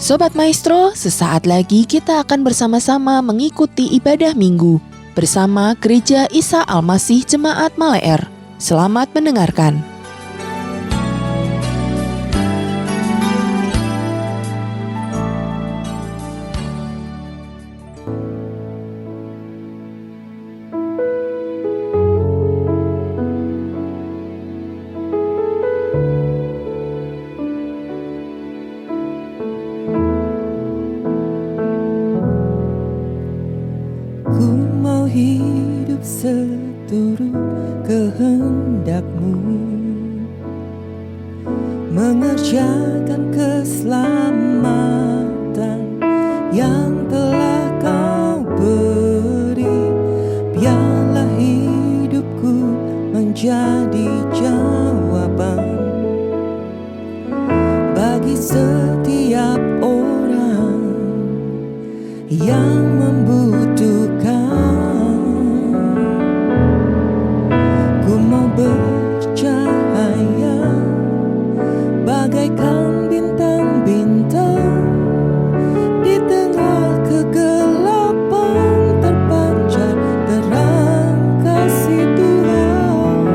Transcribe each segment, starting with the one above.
Sobat Maestro, sesaat lagi kita akan bersama-sama mengikuti ibadah minggu bersama Gereja Isa Al-Masih Jemaat Maleer. Selamat mendengarkan. Hidup seturut kehendak-Mu, mengerjakan keselamatan yang telah Kau beri. Biarlah hidupku menjadi jawaban bagi setiap orang yang membutuhkan. Bercahaya bagaikan bintang-bintang di tengah kegelapan, terpancar terang kasih Tuhan.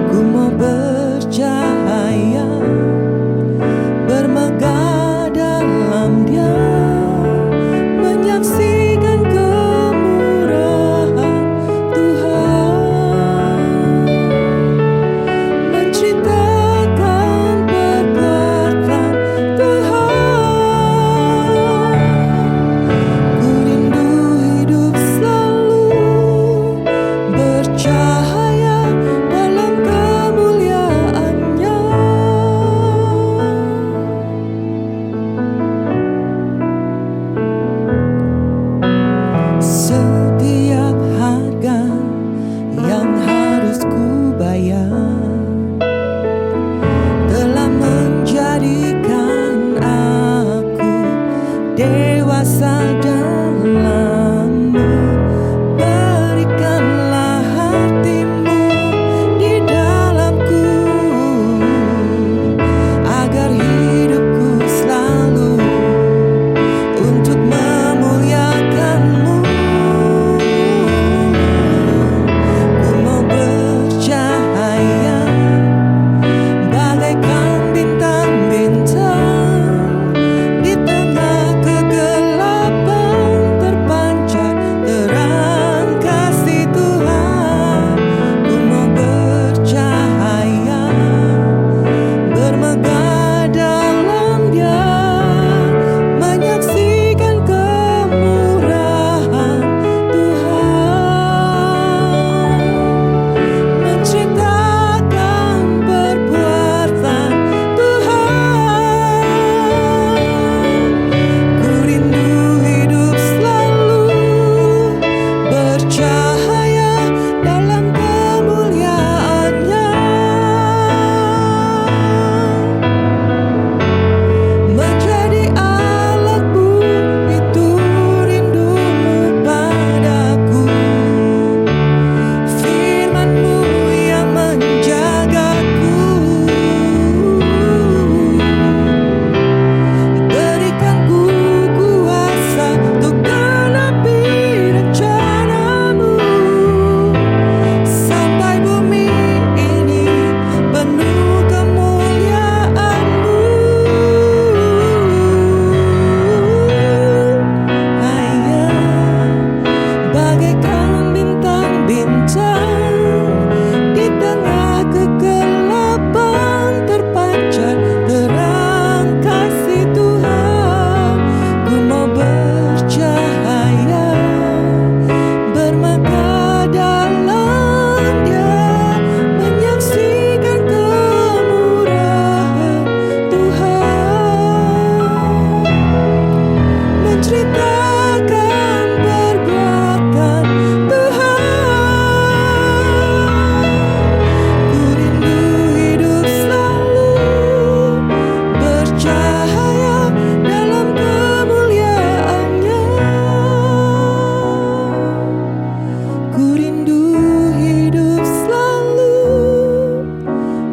Ku mau bercahaya, bermegah dalam Dia, menyaksikan kemurahan Tuhan. Setiap harga yang harus ku bayar telah menjadikan aku dewasa dalam-Mu. Berikanlah hati-Mu di dalamku, agar hidupku selalu untuk memuliakan-Mu.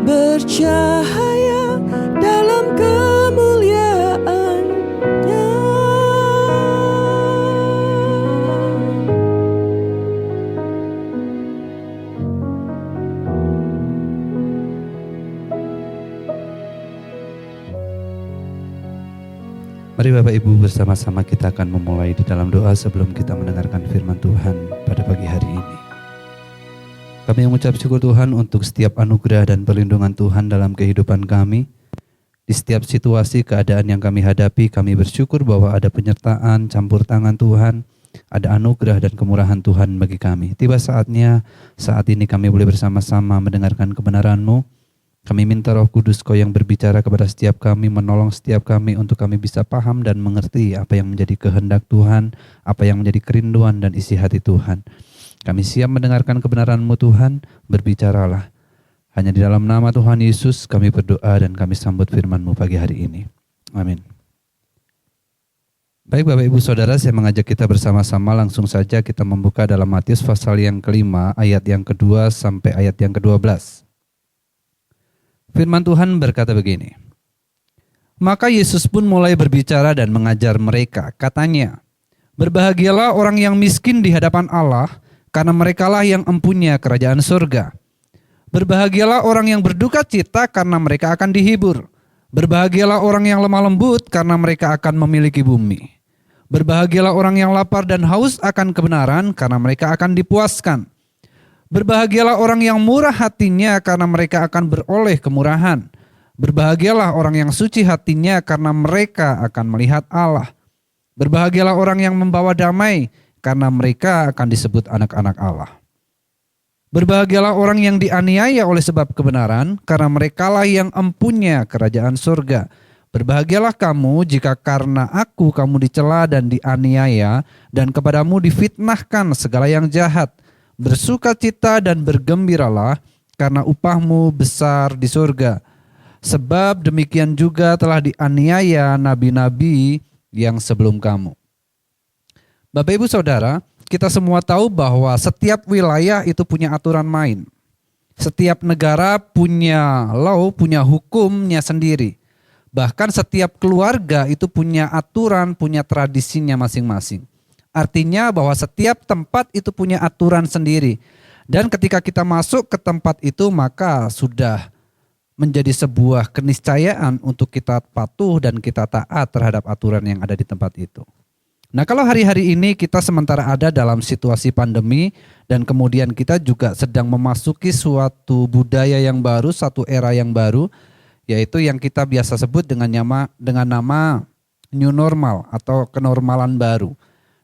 bercahaya dalam kemuliaan-Nya. Mari Bapak Ibu bersama-sama kita akan memulai di dalam doa sebelum kita mendengarkan firman Tuhan pada pagi hari ini. Kami mengucap syukur Tuhan untuk setiap anugerah dan perlindungan Tuhan dalam kehidupan kami. Di setiap situasi keadaan yang kami hadapi, kami bersyukur bahwa ada penyertaan, campur tangan Tuhan, ada anugerah dan kemurahan Tuhan bagi kami. Tiba saatnya saat ini kami boleh bersama-sama mendengarkan kebenaran-Mu. Kami minta Roh Kudus Kau yang berbicara kepada setiap kami, menolong setiap kami untuk kami bisa paham dan mengerti apa yang menjadi kehendak Tuhan, apa yang menjadi kerinduan dan isi hati Tuhan. Kami siap mendengarkan kebenaran-Mu Tuhan, berbicaralah. Hanya di dalam nama Tuhan Yesus kami berdoa dan kami sambut firman-Mu pagi hari ini. Amin. Baik Bapak Ibu Saudara, saya mengajak kita bersama-sama langsung saja kita membuka dalam Matius pasal yang kelima, ayat yang kedua sampai ayat yang ke-12. Firman Tuhan berkata begini, maka Yesus pun mulai berbicara dan mengajar mereka. Katanya, berbahagialah orang yang miskin di hadapan Allah, karena merekalah yang empunya kerajaan surga. Berbahagialah orang yang berduka cita, karena mereka akan dihibur. Berbahagialah orang yang lemah lembut, karena mereka akan memiliki bumi. Berbahagialah orang yang lapar dan haus akan kebenaran, karena mereka akan dipuaskan. Berbahagialah orang yang murah hatinya, karena mereka akan beroleh kemurahan. Berbahagialah orang yang suci hatinya, karena mereka akan melihat Allah. Berbahagialah orang yang membawa damai, karena mereka akan disebut anak-anak Allah. Berbahagialah orang yang dianiaya oleh sebab kebenaran, karena merekalah yang empunya kerajaan surga. Berbahagialah kamu jika karena aku kamu dicela dan dianiaya, dan kepadamu difitnahkan segala yang jahat. Bersukacita dan bergembiralah, karena upahmu besar di surga. Sebab demikian juga telah dianiaya nabi-nabi yang sebelum kamu. Bapak Ibu Saudara, kita semua tahu bahwa setiap wilayah itu punya aturan main. Setiap negara punya law, punya hukumnya sendiri. Bahkan setiap keluarga itu punya aturan, punya tradisinya masing-masing. Artinya bahwa setiap tempat itu punya aturan sendiri. Dan ketika kita masuk ke tempat itu maka sudah menjadi sebuah keniscayaan untuk kita patuh dan kita taat terhadap aturan yang ada di tempat itu. Nah kalau hari-hari ini kita sementara ada dalam situasi pandemi dan kemudian kita juga sedang memasuki suatu budaya yang baru, satu era yang baru, yaitu yang kita biasa sebut dengan nama new normal atau kenormalan baru.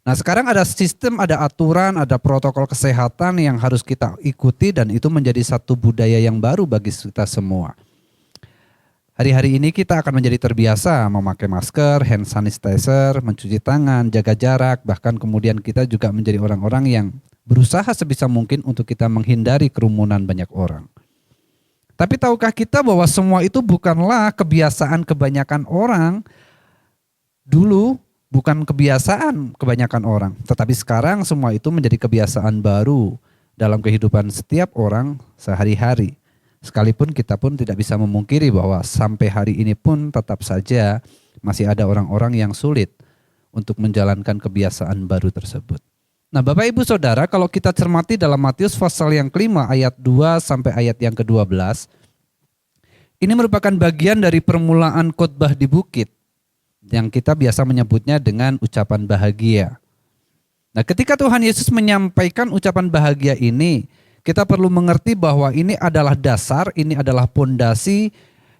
Nah sekarang ada sistem, ada aturan, ada protokol kesehatan yang harus kita ikuti dan itu menjadi satu budaya yang baru bagi kita semua. Hari-hari ini kita akan menjadi terbiasa memakai masker, hand sanitizer, mencuci tangan, jaga jarak, bahkan kemudian kita juga menjadi orang-orang yang berusaha sebisa mungkin untuk kita menghindari kerumunan banyak orang. Tapi tahukah kita bahwa semua itu bukanlah kebiasaan kebanyakan orang dulu? Bukan kebiasaan kebanyakan orang, tetapi sekarang semua itu menjadi kebiasaan baru dalam kehidupan setiap orang sehari-hari. Sekalipun kita pun tidak bisa memungkiri bahwa sampai hari ini pun tetap saja masih ada orang-orang yang sulit untuk menjalankan kebiasaan baru tersebut. Nah Bapak Ibu Saudara, kalau kita cermati dalam Matius pasal yang kelima ayat 2 sampai ayat yang ke-12, ini merupakan bagian dari permulaan khotbah di bukit, yang kita biasa menyebutnya dengan ucapan bahagia. Nah ketika Tuhan Yesus menyampaikan ucapan bahagia ini, kita perlu mengerti bahwa ini adalah dasar, ini adalah pondasi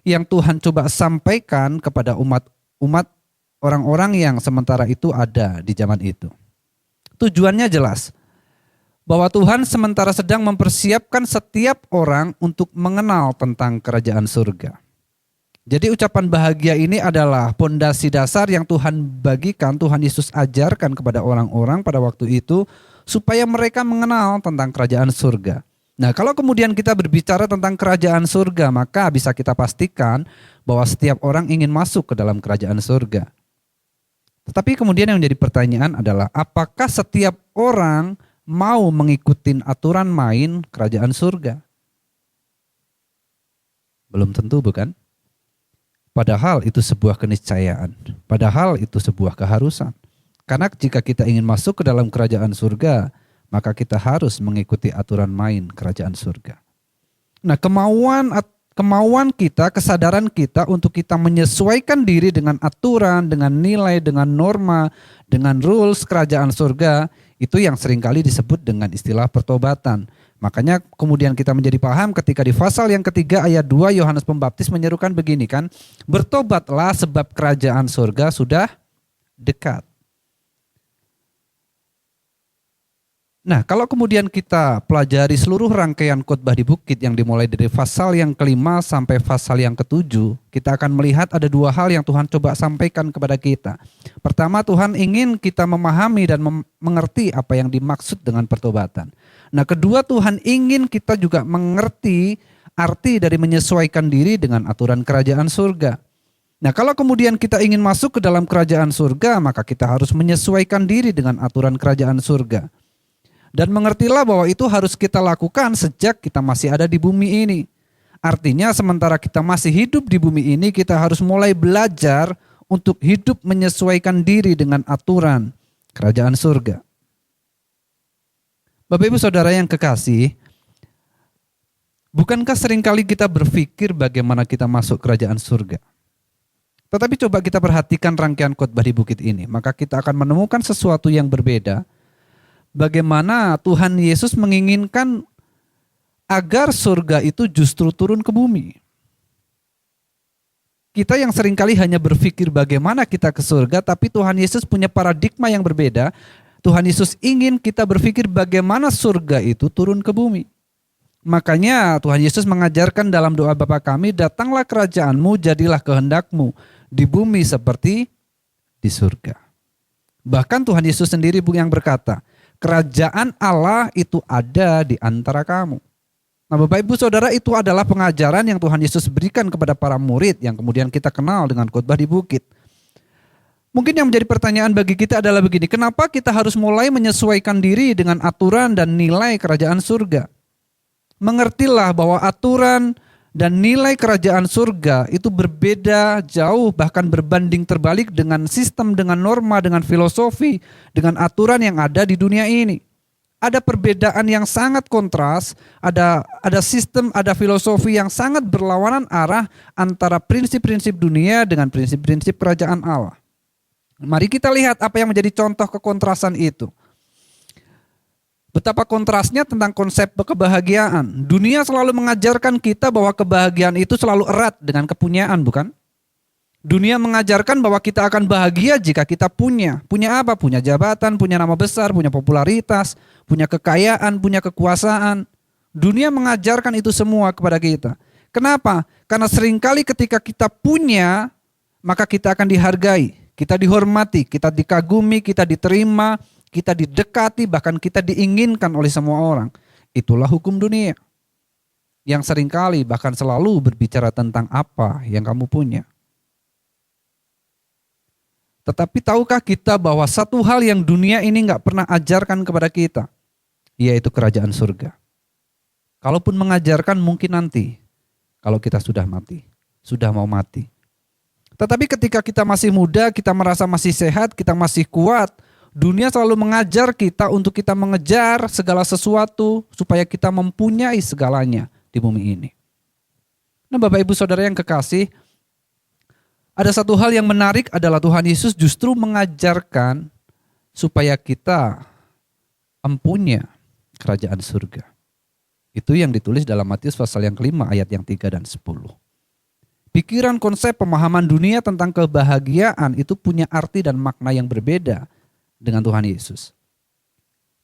yang Tuhan coba sampaikan kepada umat orang-orang yang sementara itu ada di zaman itu. Tujuannya jelas, bahwa Tuhan sementara sedang mempersiapkan setiap orang untuk mengenal tentang kerajaan surga. Jadi ucapan bahagia ini adalah pondasi dasar yang Tuhan bagikan, Tuhan Yesus ajarkan kepada orang-orang pada waktu itu supaya mereka mengenal tentang kerajaan surga. Nah kalau kemudian kita berbicara tentang kerajaan surga, maka bisa kita pastikan bahwa setiap orang ingin masuk ke dalam kerajaan surga. Tetapi kemudian yang menjadi pertanyaan adalah apakah setiap orang mau mengikuti aturan main kerajaan surga? Belum tentu, bukan? Padahal itu sebuah keniscayaan, padahal itu sebuah keharusan. Karena jika kita ingin masuk ke dalam kerajaan surga, maka kita harus mengikuti aturan main kerajaan surga. Nah, kemauan kemauan kita, kesadaran kita untuk kita menyesuaikan diri dengan aturan, dengan nilai, dengan norma, dengan rules kerajaan surga, itu yang seringkali disebut dengan istilah pertobatan. Makanya kemudian kita menjadi paham ketika di pasal yang ketiga ayat 2 Yohanes Pembaptis menyerukan begini kan, bertobatlah sebab kerajaan surga sudah dekat. Nah, kalau kemudian kita pelajari seluruh rangkaian khotbah di bukit yang dimulai dari pasal yang kelima sampai pasal yang ketujuh, kita akan melihat ada dua hal yang Tuhan coba sampaikan kepada kita. Pertama, Tuhan ingin kita memahami dan mengerti apa yang dimaksud dengan pertobatan. Nah, kedua, Tuhan ingin kita juga mengerti arti dari menyesuaikan diri dengan aturan kerajaan surga. Nah, kalau kemudian kita ingin masuk ke dalam kerajaan surga, maka kita harus menyesuaikan diri dengan aturan kerajaan surga. Dan mengertilah bahwa itu harus kita lakukan sejak kita masih ada di bumi ini. Artinya sementara kita masih hidup di bumi ini, kita harus mulai belajar untuk hidup menyesuaikan diri dengan aturan kerajaan surga. Bapak Ibu Saudara yang kekasih, bukankah seringkali kita berpikir bagaimana kita masuk kerajaan surga? Tetapi coba kita perhatikan rangkaian khotbah di bukit ini, maka kita akan menemukan sesuatu yang berbeda. Bagaimana Tuhan Yesus menginginkan agar surga itu justru turun ke bumi. Kita yang seringkali hanya berpikir bagaimana kita ke surga, tapi Tuhan Yesus punya paradigma yang berbeda. Tuhan Yesus ingin kita berpikir bagaimana surga itu turun ke bumi. Makanya Tuhan Yesus mengajarkan dalam doa Bapa kami, datanglah kerajaanmu, jadilah kehendakmu di bumi seperti di surga. Bahkan Tuhan Yesus sendiri yang berkata, kerajaan Allah itu ada di antara kamu. Nah, Bapak Ibu Saudara, itu adalah pengajaran yang Tuhan Yesus berikan kepada para murid yang kemudian kita kenal dengan khotbah di bukit. Mungkin yang menjadi pertanyaan bagi kita adalah begini, kenapa kita harus mulai menyesuaikan diri dengan aturan dan nilai kerajaan surga? Mengertilah bahwa aturan dan nilai kerajaan surga itu berbeda jauh, bahkan berbanding terbalik dengan sistem, dengan norma, dengan filosofi, dengan aturan yang ada di dunia ini. Ada perbedaan yang sangat kontras, ada sistem, ada filosofi yang sangat berlawanan arah antara prinsip-prinsip dunia dengan prinsip-prinsip kerajaan Allah. Mari kita lihat apa yang menjadi contoh kekontrasan itu. Betapa kontrasnya tentang konsep kebahagiaan. Dunia selalu mengajarkan kita bahwa kebahagiaan itu selalu erat dengan kepunyaan, bukan? Dunia mengajarkan bahwa kita akan bahagia jika kita punya. Punya apa? Punya jabatan, punya nama besar, punya popularitas, punya kekayaan, punya kekuasaan. Dunia mengajarkan itu semua kepada kita. Kenapa? Karena seringkali ketika kita punya, maka kita akan dihargai, kita dihormati, kita dikagumi, kita diterima, kita didekati, bahkan kita diinginkan oleh semua orang. Itulah hukum dunia. Yang seringkali bahkan selalu berbicara tentang apa yang kamu punya. Tetapi tahukah kita bahwa satu hal yang dunia ini gak pernah ajarkan kepada kita, yaitu kerajaan surga. Kalaupun mengajarkan mungkin nanti, kalau kita sudah mati, sudah mau mati. Tetapi ketika kita masih muda, kita merasa masih sehat, kita masih kuat, dunia selalu mengajar kita untuk kita mengejar segala sesuatu supaya kita mempunyai segalanya di bumi ini. Nah, Bapak Ibu Saudara yang kekasih, ada satu hal yang menarik adalah Tuhan Yesus justru mengajarkan supaya kita empunya kerajaan surga. Itu yang ditulis dalam Matius pasal yang kelima ayat yang 3 dan 10. Pikiran, konsep, pemahaman dunia tentang kebahagiaan itu punya arti dan makna yang berbeda dengan Tuhan Yesus.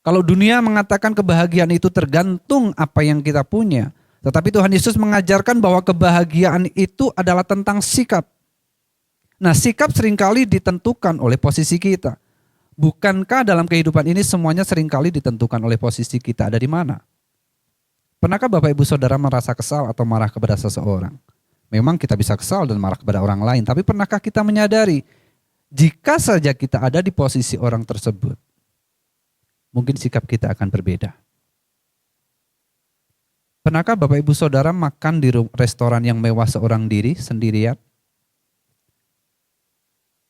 Kalau dunia mengatakan kebahagiaan itu tergantung apa yang kita punya, tetapi Tuhan Yesus mengajarkan bahwa kebahagiaan itu adalah tentang sikap. Nah, sikap seringkali ditentukan oleh posisi kita. Bukankah dalam kehidupan ini semuanya seringkali ditentukan oleh posisi kita ada di mana? Pernahkah Bapak Ibu Saudara merasa kesal atau marah kepada seseorang? Memang kita bisa kesal dan marah kepada orang lain, tapi pernahkah kita menyadari jika saja kita ada di posisi orang tersebut, mungkin sikap kita akan berbeda. Pernahkah Bapak Ibu Saudara makan di restoran yang mewah seorang diri, sendirian?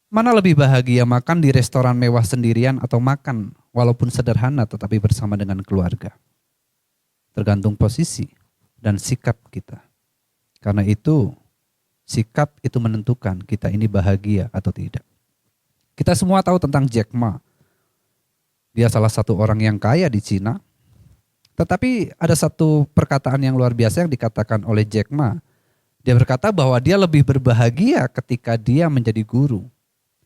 Mana lebih bahagia, makan di restoran mewah sendirian atau makan walaupun sederhana tetapi bersama dengan keluarga? Tergantung posisi dan sikap kita. Karena itu, sikap itu menentukan kita ini bahagia atau tidak. Kita semua tahu tentang Jack Ma. Dia salah satu orang yang kaya di Cina. Tetapi ada satu perkataan yang luar biasa yang dikatakan oleh Jack Ma. Dia berkata bahwa dia lebih berbahagia ketika dia menjadi guru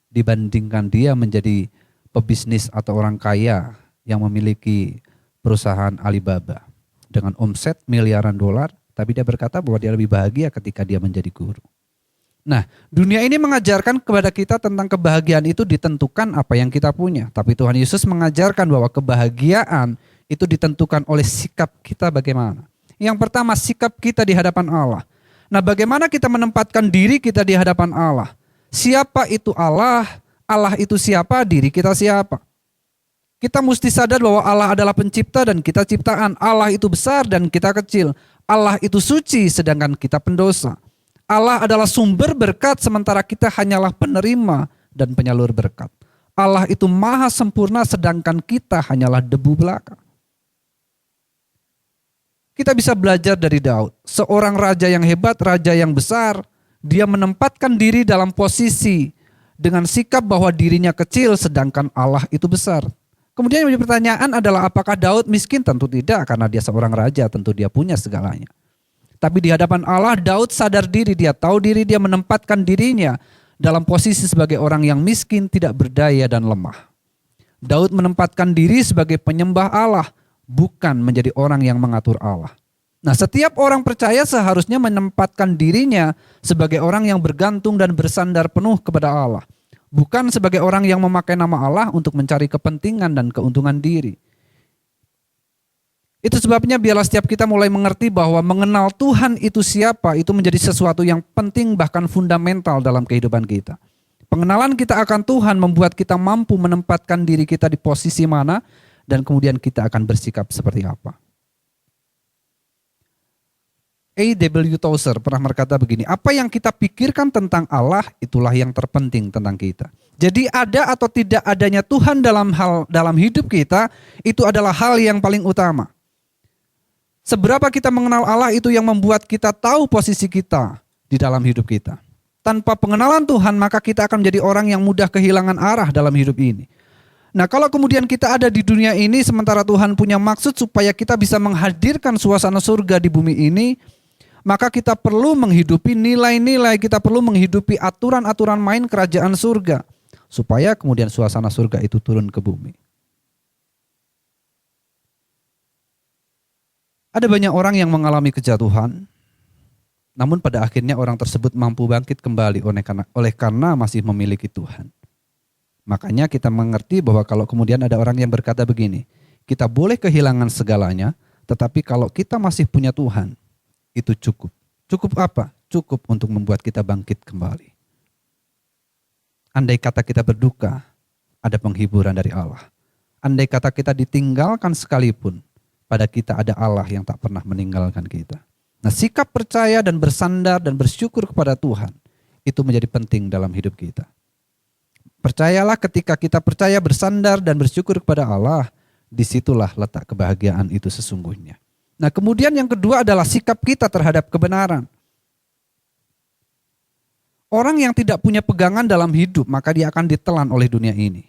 dibandingkan dia menjadi pebisnis atau orang kaya yang memiliki perusahaan Alibaba dengan omset miliaran dolar. Tapi dia berkata bahwa dia lebih bahagia ketika dia menjadi guru. Nah, dunia ini mengajarkan kepada kita tentang kebahagiaan itu ditentukan apa yang kita punya. Tapi Tuhan Yesus mengajarkan bahwa kebahagiaan itu ditentukan oleh sikap kita bagaimana. Yang pertama, sikap kita di hadapan Allah. Nah, bagaimana kita menempatkan diri kita di hadapan Allah? Siapa itu Allah? Allah itu siapa? Diri kita siapa? Kita mesti sadar bahwa Allah adalah pencipta dan kita ciptaan. Allah itu besar dan kita kecil. Allah itu suci sedangkan kita pendosa. Allah adalah sumber berkat sementara kita hanyalah penerima dan penyalur berkat. Allah itu maha sempurna sedangkan kita hanyalah debu belaka. Kita bisa belajar dari Daud, seorang raja yang hebat, raja yang besar. Dia menempatkan diri dalam posisi dengan sikap bahwa dirinya kecil sedangkan Allah itu besar. Kemudian yang menjadi pertanyaan adalah apakah Daud miskin? Tentu tidak, karena dia seorang raja, tentu dia punya segalanya. Tapi di hadapan Allah, Daud sadar diri, dia tahu diri, dia menempatkan dirinya dalam posisi sebagai orang yang miskin, tidak berdaya dan lemah. Daud menempatkan diri sebagai penyembah Allah, bukan menjadi orang yang mengatur Allah. Nah, setiap orang percaya seharusnya menempatkan dirinya sebagai orang yang bergantung dan bersandar penuh kepada Allah. Bukan sebagai orang yang memakai nama Allah untuk mencari kepentingan dan keuntungan diri. Itu sebabnya biarlah setiap kita mulai mengerti bahwa mengenal Tuhan itu siapa, itu menjadi sesuatu yang penting bahkan fundamental dalam kehidupan kita. Pengenalan kita akan Tuhan membuat kita mampu menempatkan diri kita di posisi mana, dan kemudian kita akan bersikap seperti apa. A.W. Tozer pernah berkata begini, apa yang kita pikirkan tentang Allah itulah yang terpenting tentang kita. Jadi ada atau tidak adanya Tuhan dalam hidup kita itu adalah hal yang paling utama. Seberapa kita mengenal Allah itu yang membuat kita tahu posisi kita di dalam hidup kita. Tanpa pengenalan Tuhan maka kita akan menjadi orang yang mudah kehilangan arah dalam hidup ini. Nah, kalau kemudian kita ada di dunia ini sementara Tuhan punya maksud supaya kita bisa menghadirkan suasana surga di bumi ini, maka kita perlu menghidupi nilai-nilai, kita perlu menghidupi aturan-aturan main kerajaan surga supaya kemudian suasana surga itu turun ke bumi. Ada banyak orang yang mengalami kejatuhan, namun pada akhirnya orang tersebut mampu bangkit kembali oleh karena masih memiliki Tuhan. Makanya kita mengerti bahwa kalau kemudian ada orang yang berkata begini, kita boleh kehilangan segalanya, tetapi kalau kita masih punya Tuhan, itu cukup. Cukup apa? Cukup untuk membuat kita bangkit kembali. Andai kata kita berduka, ada penghiburan dari Allah. Andai kata kita ditinggalkan sekalipun, pada kita ada Allah yang tak pernah meninggalkan kita. Nah, sikap percaya dan bersandar dan bersyukur kepada Tuhan, itu menjadi penting dalam hidup kita. Percayalah ketika kita percaya, bersandar dan bersyukur kepada Allah, disitulah letak kebahagiaan itu sesungguhnya. Nah, kemudian yang kedua adalah sikap kita terhadap kebenaran. Orang yang tidak punya pegangan dalam hidup, maka dia akan ditelan oleh dunia ini.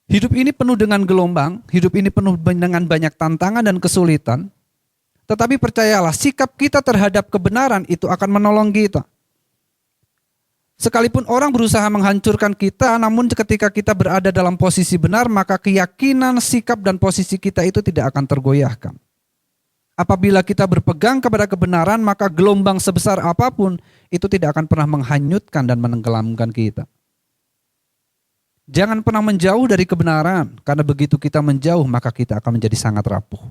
Hidup ini penuh dengan gelombang, hidup ini penuh dengan banyak tantangan dan kesulitan. Tetapi percayalah, sikap kita terhadap kebenaran itu akan menolong kita. Sekalipun orang berusaha menghancurkan kita, namun ketika kita berada dalam posisi benar, maka keyakinan, sikap, dan posisi kita itu tidak akan tergoyahkan. Apabila kita berpegang kepada kebenaran, maka gelombang sebesar apapun itu tidak akan pernah menghanyutkan dan menenggelamkan kita. Jangan pernah menjauh dari kebenaran, karena begitu kita menjauh, maka kita akan menjadi sangat rapuh.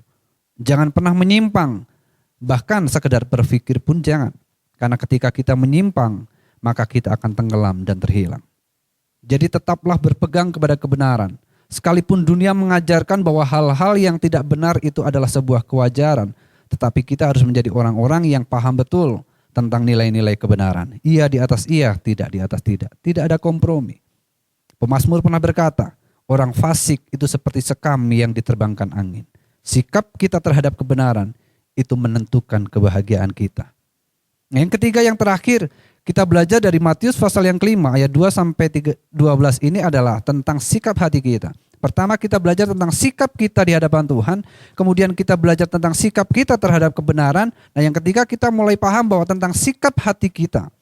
Jangan pernah menyimpang, bahkan sekedar berpikir pun jangan. Karena ketika kita menyimpang, maka kita akan tenggelam dan terhilang. Jadi tetaplah berpegang kepada kebenaran. Sekalipun dunia mengajarkan bahwa hal-hal yang tidak benar itu adalah sebuah kewajaran, tetapi kita harus menjadi orang-orang yang paham betul tentang nilai-nilai kebenaran. Iya di atas iya, tidak di atas tidak. Tidak ada kompromi. Pemazmur pernah berkata, orang fasik itu seperti sekam yang diterbangkan angin. Sikap kita terhadap kebenaran itu menentukan kebahagiaan kita. Yang ketiga, yang terakhir, kita belajar dari Matius pasal yang kelima ayat 2 sampai 12 ini adalah tentang sikap hati kita. Pertama, kita belajar tentang sikap kita di hadapan Tuhan, kemudian kita belajar tentang sikap kita terhadap kebenaran. Nah, yang ketiga, kita mulai paham bahwa tentang sikap hati kita.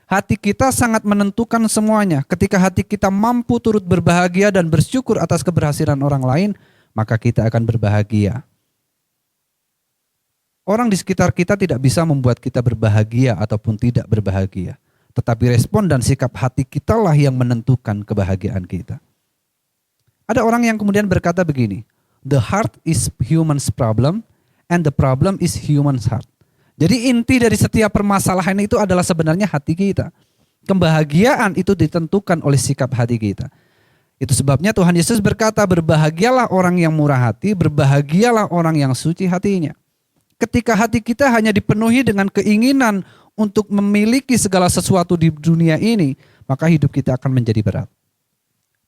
Hati kita sangat menentukan semuanya. Ketika hati kita mampu turut berbahagia dan bersyukur atas keberhasilan orang lain, maka kita akan berbahagia. Orang di sekitar kita tidak bisa membuat kita berbahagia ataupun tidak berbahagia. Tetapi respon dan sikap hati kita lah yang menentukan kebahagiaan kita. Ada orang yang kemudian berkata begini, the heart is human's problem and the problem is human's heart. Jadi inti dari setiap permasalahan itu adalah sebenarnya hati kita. Kebahagiaan itu ditentukan oleh sikap hati kita. Itu sebabnya Tuhan Yesus berkata, berbahagialah orang yang murah hati, berbahagialah orang yang suci hatinya. Ketika hati kita hanya dipenuhi dengan keinginan untuk memiliki segala sesuatu di dunia ini, maka hidup kita akan menjadi berat.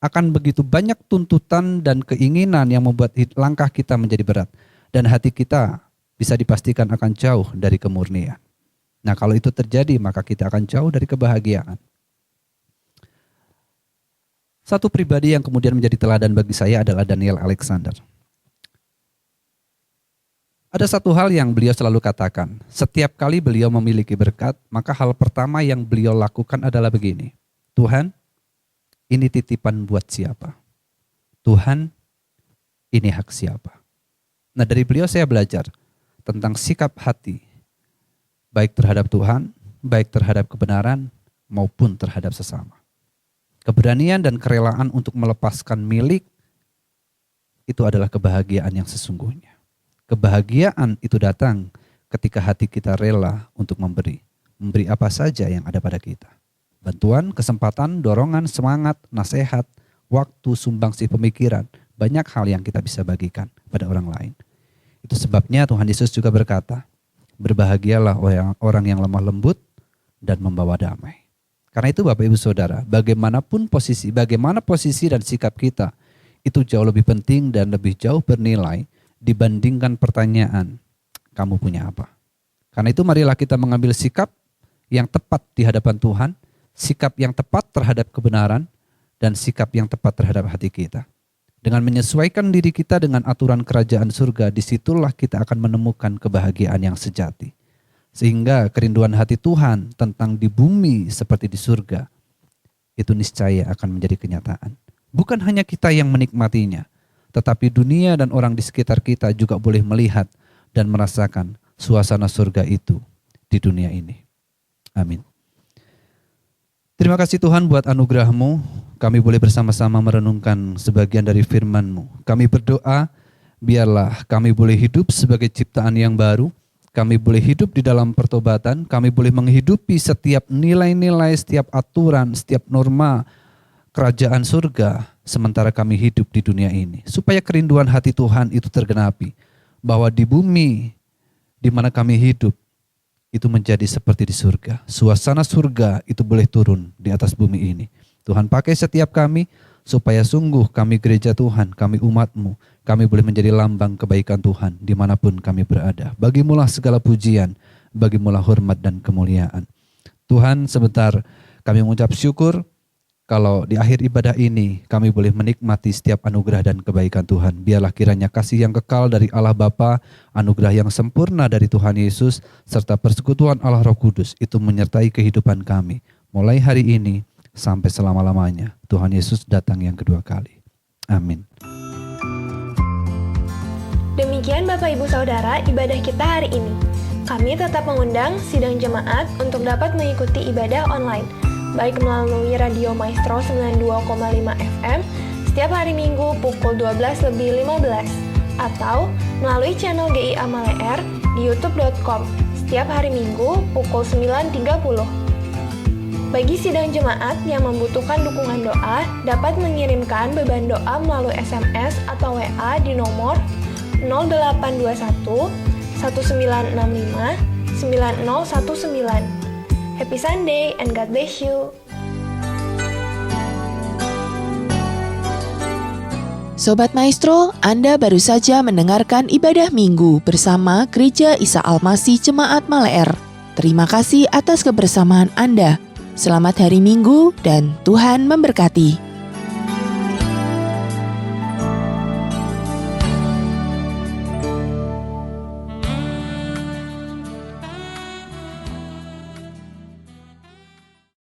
Akan begitu banyak tuntutan dan keinginan yang membuat langkah kita menjadi berat. Dan hati kita bisa dipastikan akan jauh dari kemurnian. Nah, kalau itu terjadi, maka kita akan jauh dari kebahagiaan. Satu pribadi yang kemudian menjadi teladan bagi saya adalah Daniel Alexander. Ada satu hal yang beliau selalu katakan, setiap kali beliau memiliki berkat, maka hal pertama yang beliau lakukan adalah begini, Tuhan, ini titipan buat siapa? Tuhan, ini hak siapa? Nah, dari beliau saya belajar tentang sikap hati, baik terhadap Tuhan, baik terhadap kebenaran, maupun terhadap sesama. Keberanian dan kerelaan untuk melepaskan milik, itu adalah kebahagiaan yang sesungguhnya. Kebahagiaan itu datang ketika hati kita rela untuk memberi. Memberi apa saja yang ada pada kita. Bantuan, kesempatan, dorongan, semangat, nasihat, waktu, sumbangsih pemikiran. Banyak hal yang kita bisa bagikan pada orang lain. Itu sebabnya Tuhan Yesus juga berkata, berbahagialah orang yang lemah lembut dan membawa damai. Karena itu Bapak Ibu Saudara, bagaimana posisi dan sikap kita, itu jauh lebih penting dan lebih jauh bernilai dibandingkan pertanyaan, kamu punya apa? Karena itu marilah kita mengambil sikap yang tepat di hadapan Tuhan, sikap yang tepat terhadap kebenaran, dan sikap yang tepat terhadap hati kita. Dengan menyesuaikan diri kita dengan aturan kerajaan surga, disitulah kita akan menemukan kebahagiaan yang sejati. Sehingga kerinduan hati Tuhan tentang di bumi seperti di surga, itu niscaya akan menjadi kenyataan. Bukan hanya kita yang menikmatinya, tetapi dunia dan orang di sekitar kita juga boleh melihat dan merasakan suasana surga itu di dunia ini. Amin. Terima kasih Tuhan buat anugerah-Mu, kami boleh bersama-sama merenungkan sebagian dari firman-Mu. Kami berdoa, biarlah kami boleh hidup sebagai ciptaan yang baru, kami boleh hidup di dalam pertobatan, kami boleh menghidupi setiap nilai-nilai, setiap aturan, setiap norma kerajaan surga, sementara kami hidup di dunia ini. Supaya kerinduan hati Tuhan itu tergenapi, bahwa di bumi di mana kami hidup, itu menjadi seperti di surga. Suasana surga itu boleh turun di atas bumi ini. Tuhan pakai setiap kami, supaya sungguh kami gereja Tuhan, kami umat-Mu, kami boleh menjadi lambang kebaikan Tuhan dimanapun kami berada. Bagimulah segala pujian, bagimulah hormat dan kemuliaan. Tuhan, sebentar kami mengucap syukur, kalau di akhir ibadah ini kami boleh menikmati setiap anugerah dan kebaikan Tuhan. Biarlah kiranya kasih yang kekal dari Allah Bapa, anugerah yang sempurna dari Tuhan Yesus, serta persekutuan Allah Roh Kudus itu menyertai kehidupan kami. Mulai hari ini sampai selama-lamanya. Tuhan Yesus datang yang kedua kali. Amin. Demikian Bapak Ibu Saudara ibadah kita hari ini. Kami tetap mengundang sidang jemaat untuk dapat mengikuti ibadah online, baik melalui Radio Maestro 92,5 FM setiap hari Minggu pukul 12:15 atau melalui channel GIA Maleer di youtube.com setiap hari Minggu pukul 9.30. Bagi sidang jemaat yang membutuhkan dukungan doa dapat mengirimkan beban doa melalui SMS atau WA di nomor 0821 1965 9019. Happy Sunday and God bless you. Sobat Maestro, Anda baru saja mendengarkan ibadah minggu bersama Gereja Isa Al-Masih Jemaat Maleer. Terima kasih atas kebersamaan Anda. Selamat hari Minggu dan Tuhan memberkati.